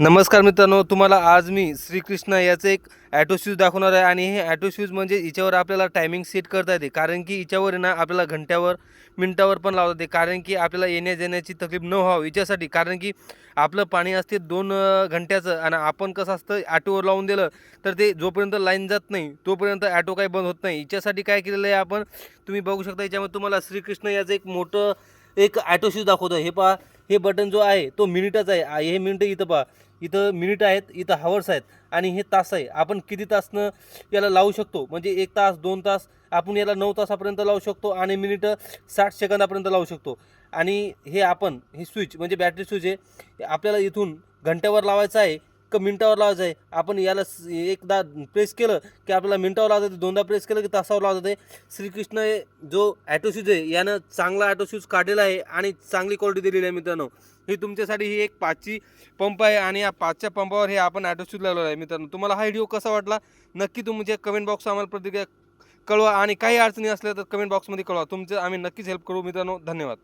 नमस्कार मित्रांनो, तुम्हाला आज मी श्रीकृष्ण याचं एक ॲटो शूज दाखवणार आहे आणि हे ॲटो शूज म्हणजे हिच्यावर आपल्याला टायमिंग सेट करता येते. कारण की हिच्यावर आहे ना आपल्याला घंट्यावर, मिनिटावर पण लावता येते. कारण की आपल्याला येण्या-जाण्याची तकलीफ न व्हावी हिच्यासाठी. कारण की आपलं पाणी असते 2 घंट्याचं आणि आपण कसं असतं ॲटोवर लावून दिलं, तर ते जोपर्यंत लाईन जात नाही, तोपर्यंत ॲटो काही बंद होत नाही. हिच्यासाठी काय केलेलं आहे आपण, तुम्ही बघू शकता याच्यामध्ये तुम्हाला श्रीकृष्ण याचं एक मोठं एक ॲटो शूज दाखवतो. हे पहा, हे बटन जो आहे तो मिनिटाचा आहे. हे मिनिटं इथं पहा. इथं मिनिट आहेत, इथं हावर्स आहेत आणि हे तास आहे. आपण किती तासनं याला लावू शकतो, म्हणजे 1 तास, 2 तास, आपण याला 9 तासापर्यंत लावू शकतो आणि मिनिटं 60 सेकंदापर्यंत लावू शकतो. आणि हे आपण हे स्विच म्हणजे बॅटरी स्विच आहे, हे आपल्याला इथून घंट्यावर लावायचं आहे का मिनिटावर लावायचं आहे. आपण याला एकदा प्रेस केलं की आपल्याला मिनिटावर लावता येते, दोनदा प्रेस केलं की तासावर लावता येते. श्रीकृष्ण जो ॲटो शूज आहे यानं चांगला ॲटो शूज काढलेला आहे आणि चांगली क्वालिटी दिलेली आहे मित्रांनो. ही तुमच्यासाठी ही एक 5ची पंप आहे आणि या 5च्या पंपावर हे आपण ॲटो शूज लावलेला आहे मित्रांनो. तुम्हाला हा व्हिडिओ कसा वाटला नक्की तुमच्या कमेंट बॉक्स आम्हाला प्रतिक्रिया कळवा आणि काही अडचणी असल्या तर कमेंट बॉक्समध्ये कळवा. तुमचं आम्ही नक्कीच हेल्प करू मित्रांनो. धन्यवाद.